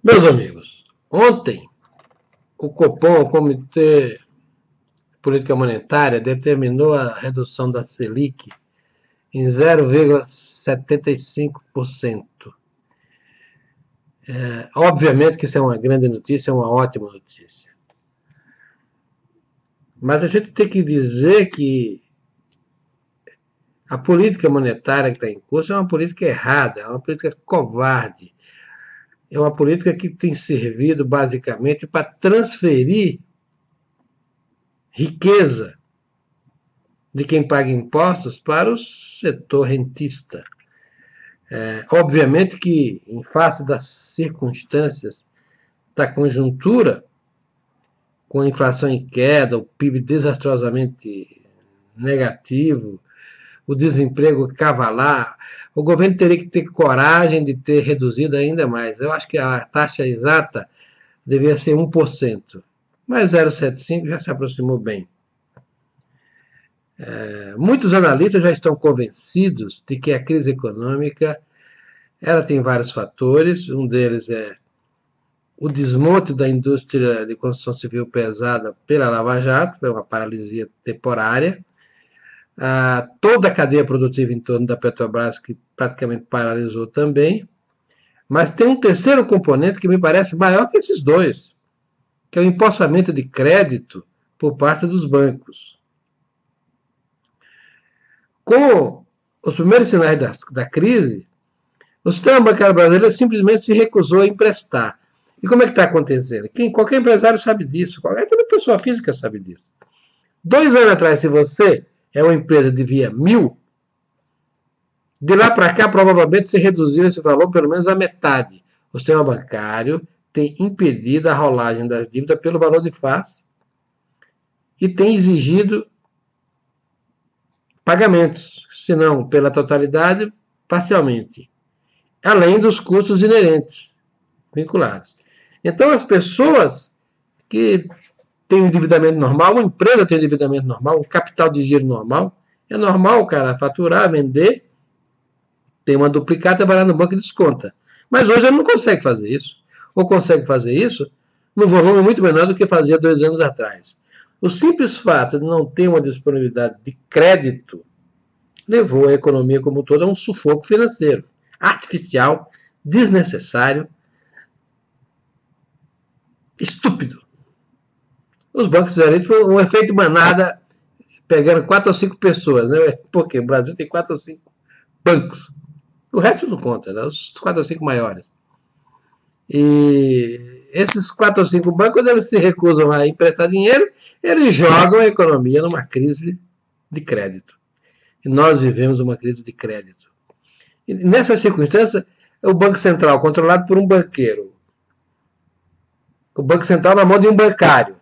Meus amigos, ontem o Copom, o Comitê de Política Monetária, determinou a redução da Selic em 0,75%. Obviamente que isso é uma grande notícia, é uma ótima notícia. Mas a gente tem que dizer que a política monetária que está em curso é uma política errada, é uma política covarde. É uma política que tem servido basicamente para transferir riqueza de quem paga impostos para o setor rentista. Obviamente que, em face das circunstâncias da conjuntura, com a inflação em queda, o PIB desastrosamente negativo, o desemprego cavalar, o governo teria que ter coragem de ter reduzido ainda mais. Eu acho que a taxa exata devia ser 1%, mas 0,75 já se aproximou bem. Muitos analistas já estão convencidos de que a crise econômica ela tem vários fatores, um deles é o desmonte da indústria de construção civil pesada pela Lava Jato, é uma paralisia temporária, toda a cadeia produtiva em torno da Petrobras, que praticamente paralisou também, mas tem um terceiro componente que me parece maior que esses dois, que é o empossamento de crédito por parte dos bancos. Com os primeiros sinais da crise, o sistema bancário brasileiro simplesmente se recusou a emprestar. E como é que está acontecendo? Qualquer empresário sabe disso, qualquer pessoa física sabe disso. 2 anos atrás, se você é uma empresa que devia 1.000, de lá para cá provavelmente se reduziu esse valor pelo menos a metade. O sistema bancário tem impedido a rolagem das dívidas pelo valor de face e tem exigido pagamentos, se não pela totalidade, parcialmente, além dos custos inerentes vinculados. Então, as pessoas que têm um endividamento normal, uma empresa tem um endividamento normal, um capital de giro normal, é normal o cara faturar, vender, tem uma duplicata, vai lá no banco e desconta. Mas hoje ele não consegue fazer isso. Ou consegue fazer isso num volume muito menor do que fazia 2 anos atrás. O simples fato de não ter uma disponibilidade de crédito levou a economia como um todo a um sufoco financeiro, artificial, desnecessário, estúpido. Os bancos fizeram isso por um efeito manada, pegando 4 ou 5 pessoas, né? Porque o Brasil tem 4 ou 5 bancos. O resto não conta, né? Os 4 ou 5 maiores. E esses 4 ou 5 bancos, quando eles se recusam a emprestar dinheiro, eles jogam a economia numa crise de crédito. E nós vivemos uma crise de crédito. E nessa circunstância, o Banco Central, controlado por um banqueiro, o Banco Central na mão de um bancário,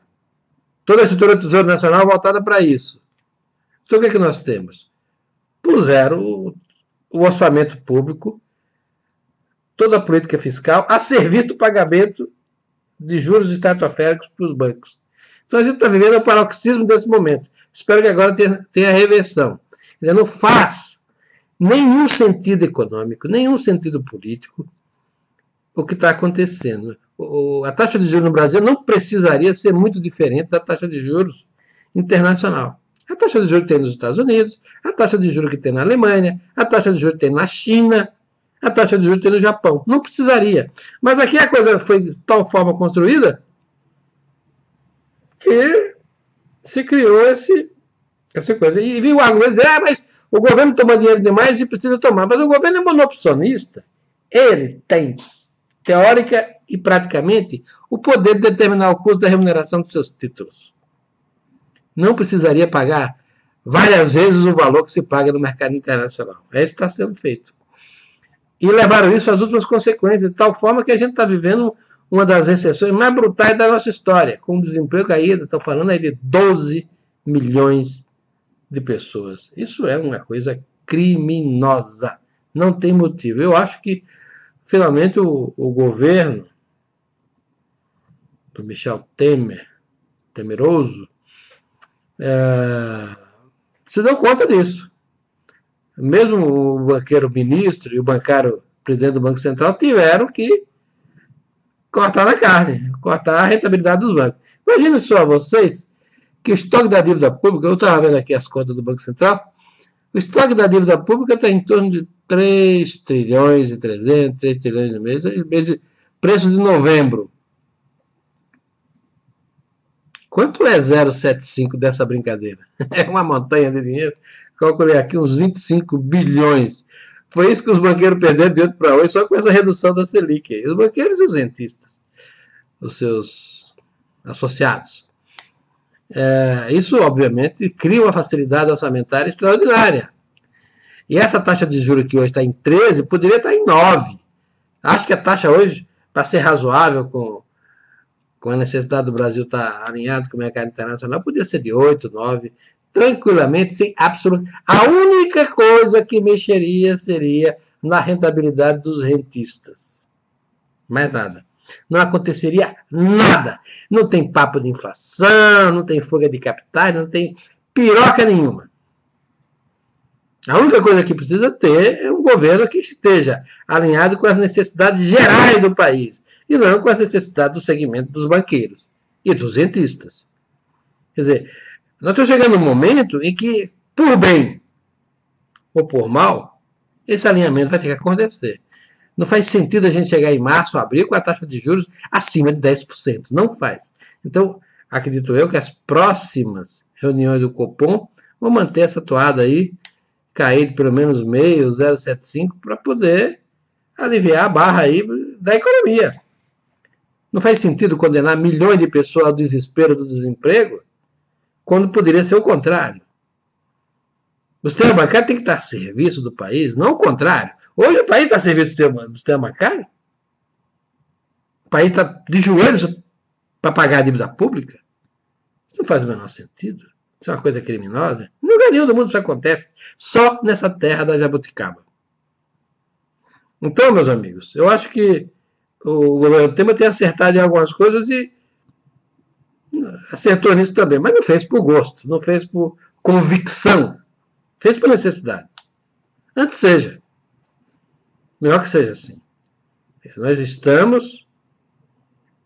toda a estrutura do Tesouro Nacional voltada para isso. Então o que é que nós temos? Puseram o orçamento público, toda a política fiscal, a serviço do pagamento de juros estratosféricos para os bancos. Então a gente está vivendo o paroxismo desse momento. Espero que agora tenha reversão. Não faz nenhum sentido econômico, nenhum sentido político o que está acontecendo. A taxa de juros no Brasil não precisaria ser muito diferente da taxa de juros internacional. A taxa de juros que tem nos Estados Unidos, a taxa de juros que tem na Alemanha, a taxa de juros que tem na China, a taxa de juros que tem no Japão. Não precisaria. Mas aqui a coisa foi de tal forma construída que se criou essa coisa. E viu o argumento dizer, mas o governo toma dinheiro demais e precisa tomar. Mas o governo é monopsonista. Ele tem, teórica e praticamente, o poder de determinar o custo da remuneração dos seus títulos. Não precisaria pagar várias vezes o valor que se paga no mercado internacional. É isso que está sendo feito. E levaram isso às últimas consequências, de tal forma que a gente está vivendo uma das recessões mais brutais da nossa história, com o desemprego caído, estou falando aí de 12 milhões de pessoas. Isso é uma coisa criminosa. Não tem motivo. Eu acho que, finalmente, o governo do Michel Temer, temeroso, se deu conta disso. Mesmo o banqueiro ministro e o bancário presidente do Banco Central tiveram que cortar na carne, cortar a rentabilidade dos bancos. Imagine só vocês que o estoque da dívida pública, eu estava vendo aqui as contas do Banco Central, o estoque da dívida pública está em torno de 3 trilhões e 300, 3 trilhões no mês de preço de novembro. Quanto é 0,75 dessa brincadeira? É uma montanha de dinheiro. Calculei aqui uns 25 bilhões. Foi isso que os banqueiros perderam de 8 para 8, só com essa redução da Selic. Os banqueiros e os rentistas, os seus associados. Isso, obviamente, cria uma facilidade orçamentária extraordinária. E essa taxa de juros que hoje está em 13, poderia estar em 9. Acho que a taxa hoje, para ser razoável com a necessidade do Brasil estar alinhado com o mercado internacional, podia ser de 8, 9, tranquilamente, sem absoluto. A única coisa que mexeria seria na rentabilidade dos rentistas. Mais nada. Não aconteceria nada. Não tem papo de inflação, não tem fuga de capitais, não tem piroca nenhuma. A única coisa que precisa ter é um governo que esteja alinhado com as necessidades gerais do país e não com as necessidades do segmento dos banqueiros e dos rentistas. Quer dizer, nós estamos chegando num momento em que, por bem ou por mal, esse alinhamento vai ter que acontecer. Não faz sentido a gente chegar em março, abril, com a taxa de juros acima de 10%. Não faz. Então, acredito eu que as próximas reuniões do Copom vão manter essa toada aí, cair de pelo menos meio, 0,75, para poder aliviar a barra aí da economia. Não faz sentido condenar milhões de pessoas ao desespero do desemprego, quando poderia ser o contrário. O sistema bancário tem que estar a serviço do país, não o contrário. Hoje o país está a serviço do sistema bancário? O país está de joelhos para pagar a dívida pública? Isso não faz o menor sentido. Isso é uma coisa criminosa. Em lugar nenhum do mundo isso acontece. Só nessa terra da jabuticaba. Então, meus amigos, eu acho que o governo Temer tem acertado em algumas coisas e acertou nisso também. Mas não fez por gosto, não fez por convicção. Fez por necessidade. Antes seja. Melhor que seja assim. Nós estamos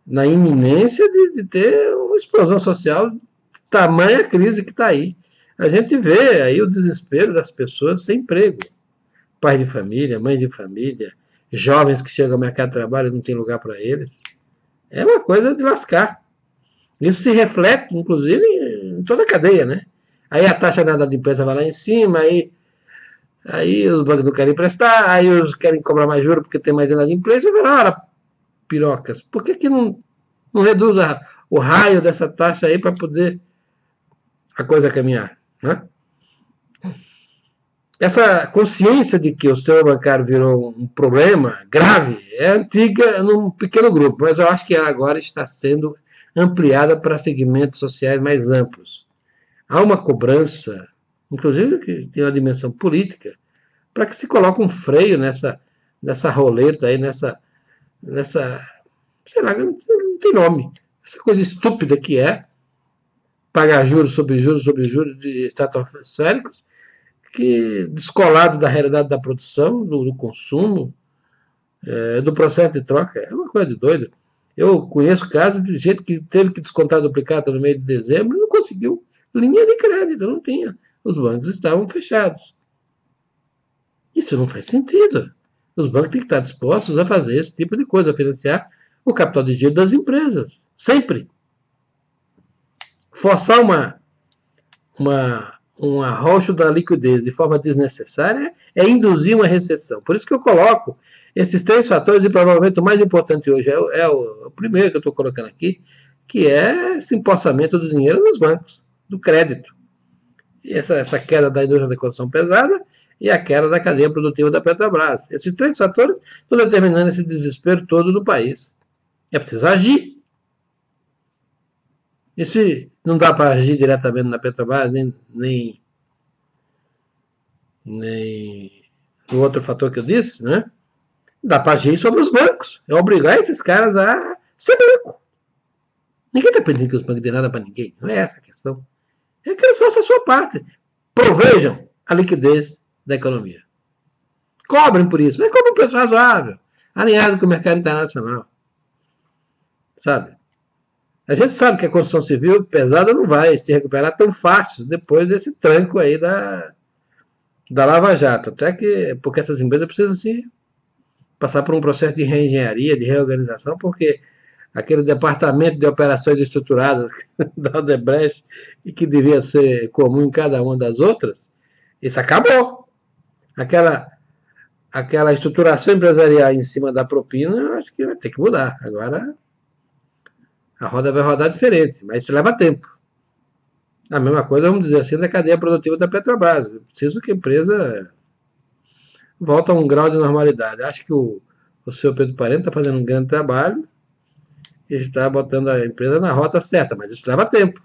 na iminência de ter uma explosão social, tamanha crise que está aí. A gente vê aí o desespero das pessoas sem emprego. Pai de família, mãe de família, jovens que chegam ao mercado de trabalho e não tem lugar para eles. É uma coisa de lascar. Isso se reflete, inclusive, em toda a cadeia, né? Aí a taxa nada de empresa vai lá em cima, aí os bancos não querem emprestar, aí os querem cobrar mais juros porque tem mais inadimplência. Eu falo, ora, pirocas, por que não reduz o raio dessa taxa aí para poder a coisa caminhar? Né? Essa consciência de que o sistema bancário virou um problema grave é antiga num pequeno grupo, mas eu acho que ela agora está sendo ampliada para segmentos sociais mais amplos. Há uma cobrança, inclusive que tem uma dimensão política, para que se coloque um freio nessa roleta aí, nessa, sei lá, não tem nome, essa coisa estúpida que é pagar juros sobre juros sobre juros de estratosféricos, que descolado da realidade da produção, do consumo, do processo de troca, é uma coisa de doido. Eu conheço casos de gente que teve que descontar duplicata no meio de dezembro e não conseguiu linha de crédito, não tinha. Os bancos estavam fechados. Isso não faz sentido. Os bancos têm que estar dispostos a fazer esse tipo de coisa, a financiar o capital de giro das empresas. Sempre. Forçar um arrocho da liquidez de forma desnecessária é induzir uma recessão. Por isso que eu coloco esses 3 fatores e provavelmente o mais importante hoje é o primeiro que eu estou colocando aqui, que é esse empossamento do dinheiro nos bancos, do crédito. E essa queda da indústria da construção pesada e a queda da cadeia produtiva da Petrobras. Esses 3 fatores estão determinando esse desespero todo no país. É preciso agir. E se não dá para agir diretamente na Petrobras, nem no outro fator que eu disse, né? Dá para agir sobre os bancos. É obrigar esses caras a ser banco. Ninguém está pedindo que os bancos dêem nada para ninguém. Não é essa a questão. É que eles façam a sua parte. Provejam a liquidez da economia. Cobrem por isso. Mas cobrem um preço razoável. Alinhado com o mercado internacional. sabe? A gente sabe que a construção civil pesada não vai se recuperar tão fácil depois desse tranco aí da Lava Jato. Até que, porque essas empresas precisam se passar por um processo de reengenharia, de reorganização, porque aquele departamento de operações estruturadas da Odebrecht, e que devia ser comum em cada uma das outras, isso acabou. Aquela estruturação empresarial em cima da propina, eu acho que vai ter que mudar. Agora a roda vai rodar diferente, mas isso leva tempo. A mesma coisa, vamos dizer assim, da cadeia produtiva da Petrobras. Eu preciso que a empresa volte a um grau de normalidade. Acho que o senhor Pedro Parente está fazendo um grande trabalho e está botando a empresa na rota certa, mas isso leva tempo.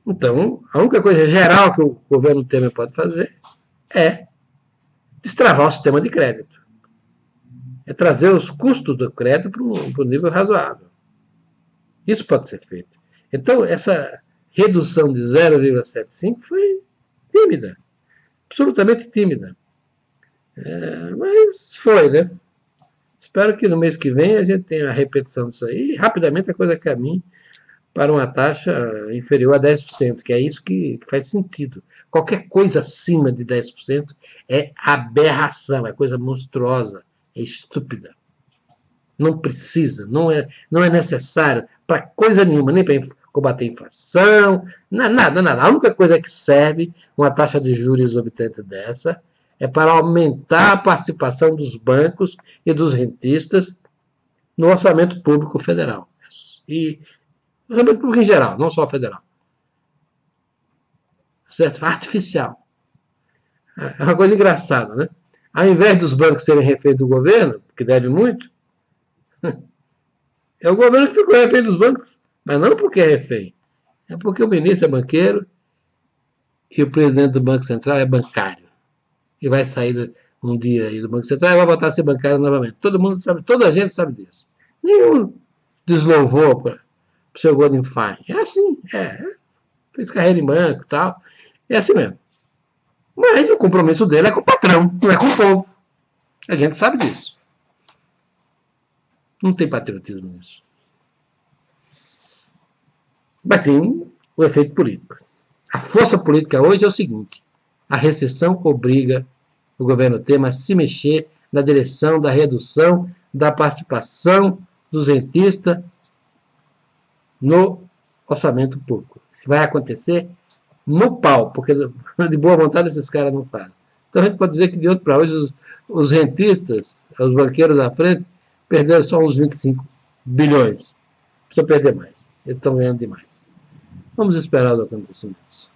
Então, a única coisa geral que o governo Temer pode fazer é destravar o sistema de crédito. É trazer os custos do crédito para um nível razoável. Isso pode ser feito. Então, essa redução de 0,75 foi tímida. Absolutamente tímida. Mas foi, né? Espero que no mês que vem a gente tenha a repetição disso aí e rapidamente a coisa caminhe para uma taxa inferior a 10%, que é isso que faz sentido. Qualquer coisa acima de 10% é aberração, é coisa monstruosa, é estúpida. Não precisa, não é necessário para coisa nenhuma, nem para combater a inflação, nada. A única coisa que serve uma taxa de juros exorbitante dessa é para aumentar a participação dos bancos e dos rentistas no orçamento público federal. E o orçamento público em geral, não só o federal. Certo? Artificial. É uma coisa engraçada, né? Ao invés dos bancos serem reféns do governo, que deve muito, é o governo que ficou refém dos bancos. Mas não porque é refém. É porque o ministro é banqueiro e o presidente do Banco Central é bancário. E vai sair um dia aí do Banco Central e vai voltar a ser bancário novamente. Todo mundo sabe, toda a gente sabe disso. Nenhum deslouvor para o seu Golden Fine. É assim, fez carreira em banco e tal. É assim mesmo. Mas o compromisso dele é com o patrão, não é com o povo. A gente sabe disso. Não tem patriotismo nisso. Mas tem o efeito político. A força política hoje é o seguinte: a recessão obriga o governo Temer a se mexer na direção da redução da participação dos rentistas no orçamento público. Vai acontecer no pau, porque de boa vontade esses caras não fazem. Então a gente pode dizer que de ontem para hoje os rentistas, os banqueiros à frente, perderam só uns 25 bilhões. Precisa perder mais. Eles estão ganhando demais. Vamos esperar os acontecimentos.